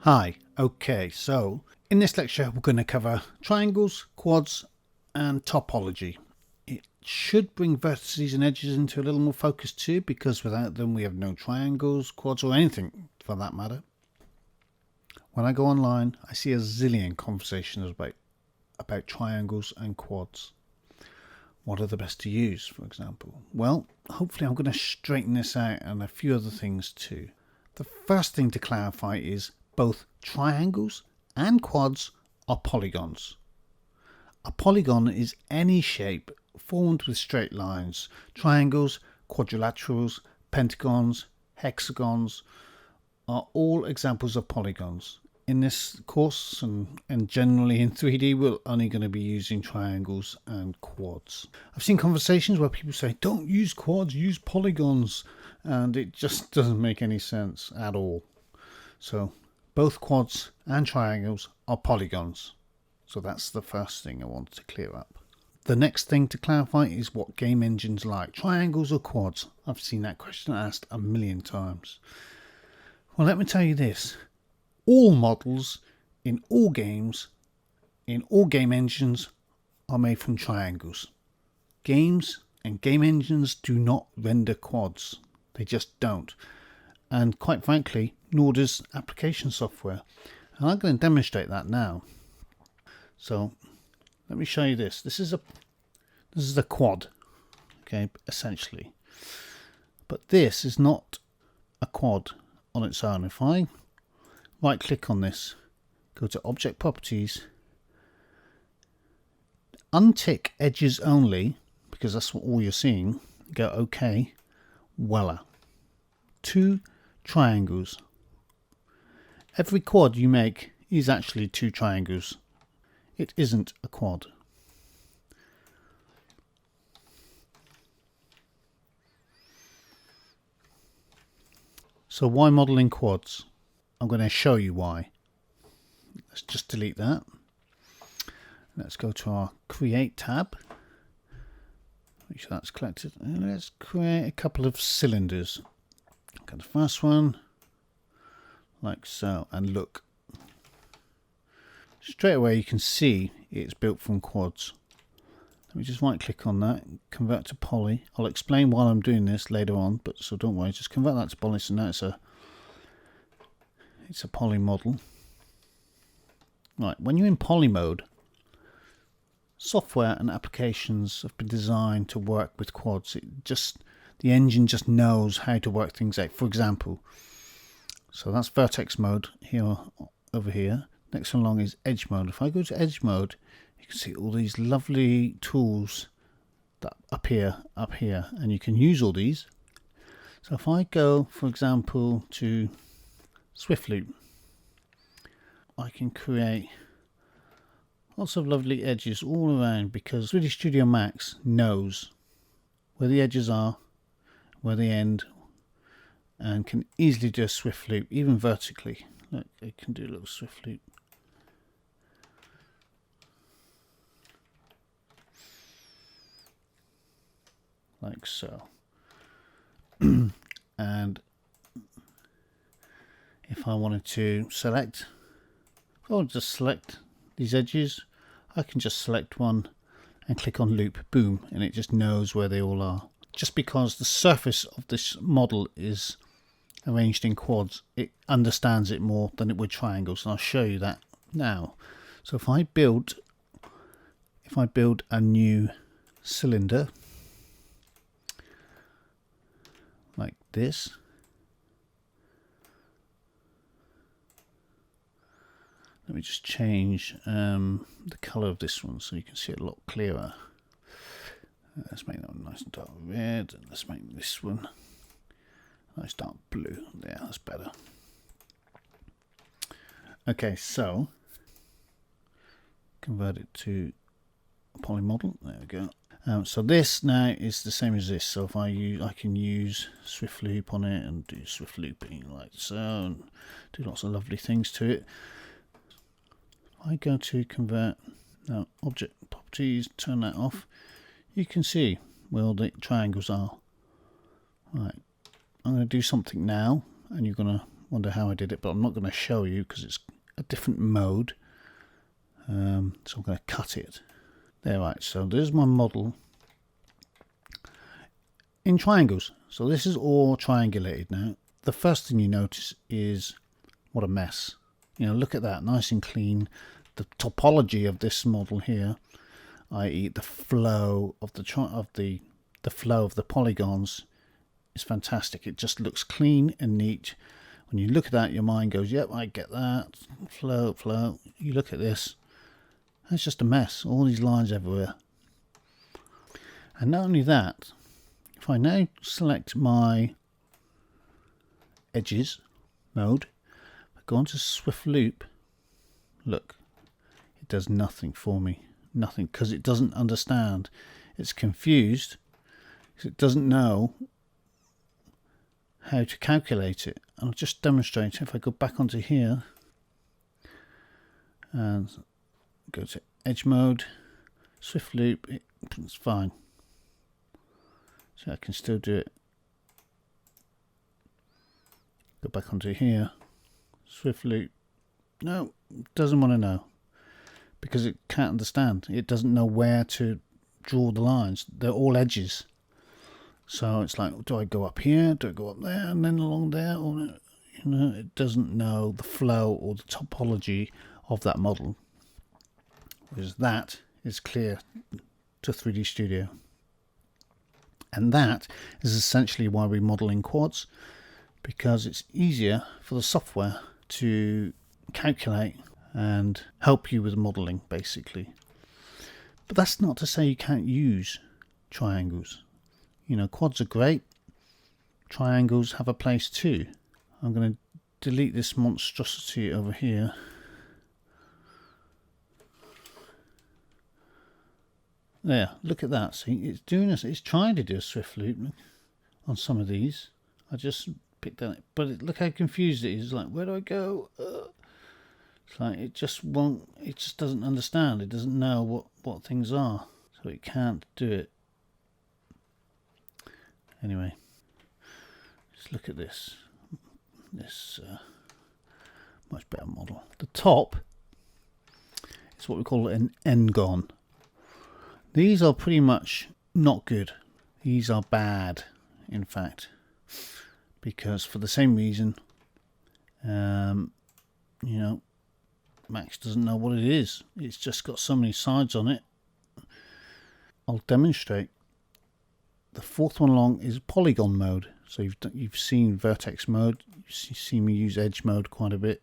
Hi, okay, so in this lecture we're going to cover triangles, quads and topology. It should bring vertices and edges into a little more focus too, because without them we have no triangles, quads or anything for that matter. When I go online I see a zillion conversations about triangles and quads. What are the best to use, for example? Well, hopefully I'm going to straighten this out and a few other things too. The first thing to clarify is both triangles and quads are polygons. A polygon is any shape formed with straight lines. Triangles, quadrilaterals, pentagons, hexagons are all examples of polygons. In this course and generally in 3D, we're only going to be using triangles and quads. I've seen conversations where people say, don't use quads, use polygons, and it just doesn't make any sense at all. So both quads and triangles are polygons. So that's the first thing I wanted to clear up. The next thing to clarify is what game engines like, triangles or quads. I've seen that question asked a million times. Well, let me tell you this. All models in all games, in all game engines, are made from triangles. Games and game engines do not render quads. They just don't. And quite frankly, nor does application software. And I'm going to demonstrate that now. So let me show you this. This is a quad, okay, essentially. But this is not a quad on its own. If I right click on this, go to Object Properties, untick Edges Only, because that's what all you're seeing, go OK, voila. 2 triangles. Every quad you make is actually 2 triangles. It isn't a quad. So why modeling quads? I'm going to show you why. Let's just delete that. Let's go to our Create tab. Make sure that's collected. And let's create a couple of cylinders. Okay, the first one, like so, and look. Straight away you can see it's built from quads. Let me just right click on that, convert to poly. I'll explain why I'm doing this later on, but so don't worry, just convert that to poly. So now it's a poly model. Right, when you're in poly mode, software and applications have been designed to work with quads. The engine just knows how to work things out. For example, so that's vertex mode here, over here. Next one along is edge mode. If I go to edge mode, you can see all these lovely tools that appear up here, and you can use all these. So if I go, for example, to Swift Loop, I can create lots of lovely edges all around, because 3D Studio Max knows where the edges are, where they end, and can easily do a Swift Loop, even vertically. Look, it can do a little Swift Loop. Like so. And if I wanted to select, I'll just select these edges. I can just select one and click on loop, boom, and it just knows where they all are. Just because the surface of this model is arranged in quads, it understands it more than it would triangles, and I'll show you that now. So if I build a new cylinder like this, let me just change the color of this one so you can see it a lot clearer. Let's make that one nice and dark red, and let's make this one nice dark blue. Yeah, that's better. Okay, so convert it to a poly model. There we go. So this now is the same as this. So if I can use Swift Loop on it and do Swift Looping like so, and do lots of lovely things to it. I go to convert, now Object Properties, turn that off. You can see where all the triangles are. Right, I'm going to do something now, and you're going to wonder how I did it, but I'm not going to show you because it's a different mode. So I'm going to cut it. There, right, so there's my model in triangles. So this is all triangulated now. The first thing you notice is what a mess. You know, look at that, nice and clean. The topology of this model here, i.e. the flow of the flow of the polygons, is fantastic. It just looks clean and neat. When you look at that, your mind goes, yep, I get that. Flow. You look at this, it's just a mess. All these lines everywhere. And not only that, if I now select my edges mode, I go on to Swift Loop, look, it does nothing for me. Nothing, because it doesn't understand. It's confused because it doesn't know how to calculate it. And I'll just demonstrate. If I go back onto here and go to edge mode, Swift Loop, it's fine. So I can still do it. Go back onto here, Swift Loop. No, it doesn't want to know because it can't understand. It doesn't know where to draw the lines. They're all edges. So it's like, do I go up here? Do I go up there and then along there? Or, you know, it doesn't know the flow or the topology of that model. Whereas that is clear to 3D Studio. And that is essentially why we model in quads, because it's easier for the software to calculate and help you with modeling, basically. But that's not to say you can't use triangles. You know, quads are great. Triangles have a place too. I'm going to delete this monstrosity over here. There, look at that. See, it's doing this. It's trying to do a Swift Loop on some of these. I just picked that, but look how confused it is. Like, where do I go? It's like it just won't. It just doesn't understand. It doesn't know what things are, so it can't do it. Anyway, just look at this. This much better model. The top is what we call an n-gon. These are pretty much not good. These are bad, in fact, because for the same reason, you know, Max doesn't know what it is. It's just got so many sides on it. I'll demonstrate. The fourth one along is polygon mode. So you've seen vertex mode. You see me use edge mode quite a bit.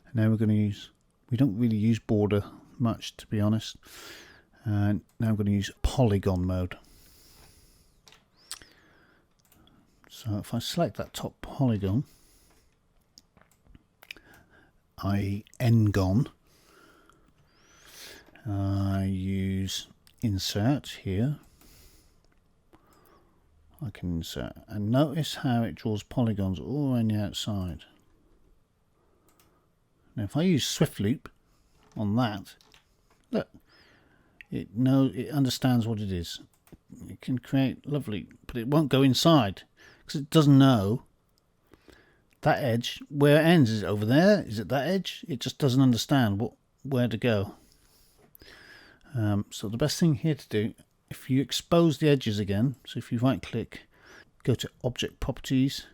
And now we're going to use. We don't really use border much, to be honest. And now I'm going to use polygon mode. So if I select that top polygon, i.e. n-gon, I use insert here. I can insert, and notice how it draws polygons all around the outside. Now if I use Swift Loop on that, look, it understands what it is. It can create lovely, but it won't go inside because it doesn't know that edge where it ends. Is it over there? Is it that edge? It just doesn't understand where to go. So the best thing here to do, if you expose the edges again, so if you right click, go to Object Properties,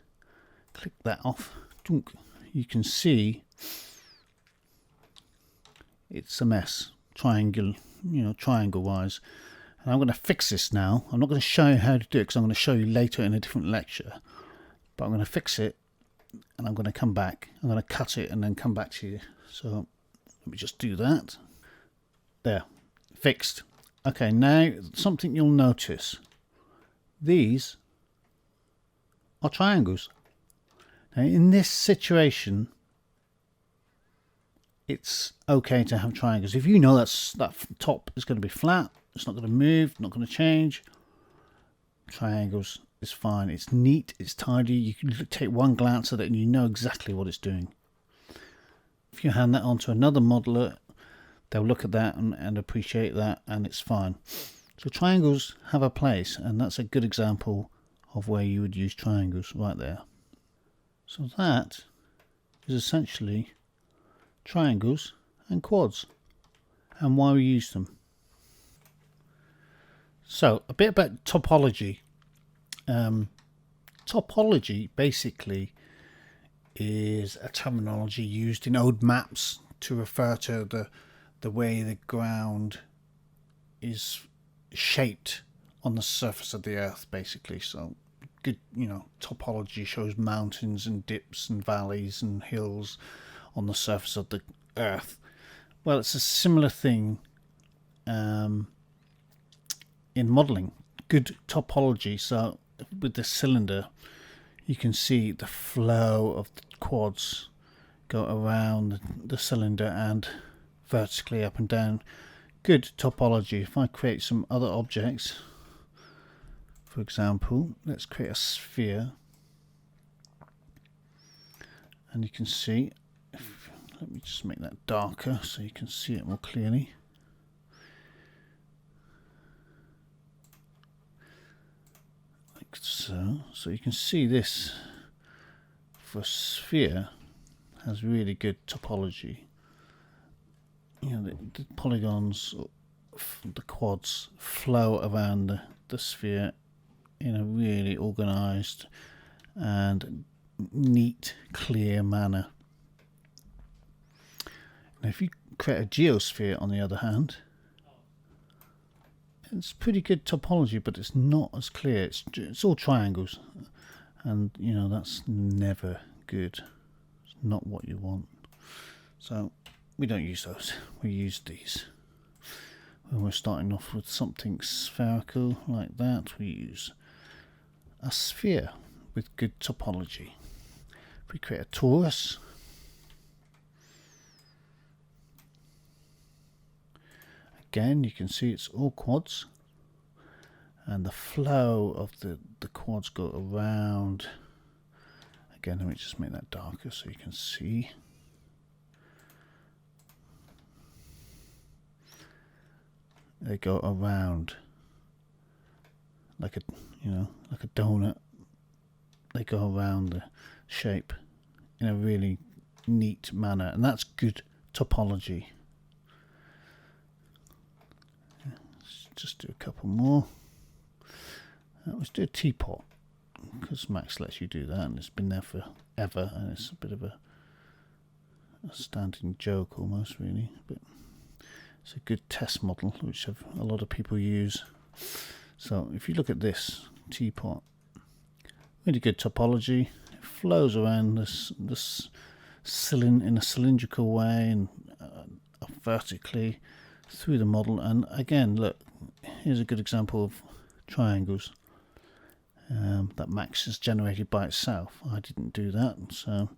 click that off, you can see it's a mess, triangle wise. And I'm going to fix this now. I'm not going to show you how to do it because I'm going to show you later in a different lecture. But I'm going to fix it and I'm going to come back. I'm going to cut it and then come back to you. So let me just do that. There, fixed. Okay, now something you'll notice. These are triangles. Now in this situation, it's okay to have triangles. If you know that top is going to be flat, it's not going to move, not going to change. Triangles is fine. It's neat, it's tidy. You can take one glance at it and you know exactly what it's doing. If you hand that on to another modeler, they'll look at that and appreciate that, and it's fine. So triangles have a place, and that's a good example of where you would use triangles right there. So that is essentially triangles and quads and why we use them. So a bit about topology. Topology basically is a terminology used in old maps to refer to the way the ground is shaped on the surface of the earth, basically. So good, topology shows mountains and dips and valleys and hills on the surface of the earth. Well, it's a similar thing in modeling. Good topology. So with the cylinder, you can see the flow of the quads go around the cylinder and vertically up and down. Good topology. If I create some other objects, for example, let's create a sphere, and you can see, let me just make that darker so you can see it more clearly. Like so. So you can see this for a sphere has really good topology. The polygons, the quads flow around the sphere in a really organized and neat, clear manner. Now if you create a geosphere, on the other hand, it's pretty good topology, but it's not as clear. It's all triangles, and that's never good. It's not what you want. So we don't use those. We use these. When we're starting off with something spherical like that, we use a sphere with good topology. If we create a torus, again you can see it's all quads, and the flow of the quads go around. Again, let me just make that darker so you can see. They go around like a donut. They go around the shape in a really neat manner, and that's good topology. Let's just do a couple more. Let's do a teapot, because Max lets you do that, and it's been there forever, and it's a bit of a standing joke almost, really. But it's a good test model which a lot of people use. So if you look at this teapot, really good topology. It flows around this in a cylindrical way and vertically through the model. And again, look, here's a good example of triangles that Max has generated by itself. I didn't do that, so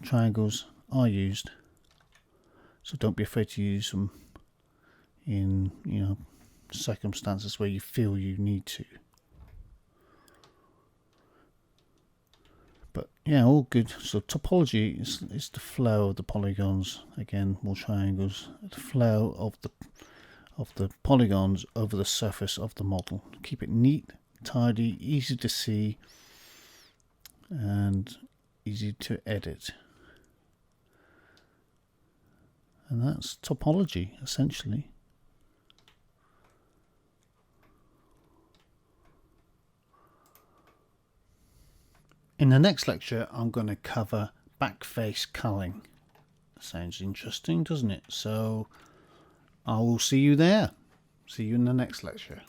triangles are used. So don't be afraid to use them in circumstances where you feel you need to. But yeah, all good. So topology is the flow of the polygons. Again, more triangles. The flow of the polygons over the surface of the model. Keep it neat, tidy, easy to see, and easy to edit. And that's topology, essentially. In the next lecture, I'm going to cover backface culling. Sounds interesting, doesn't it? So I will see you there. See you in the next lecture.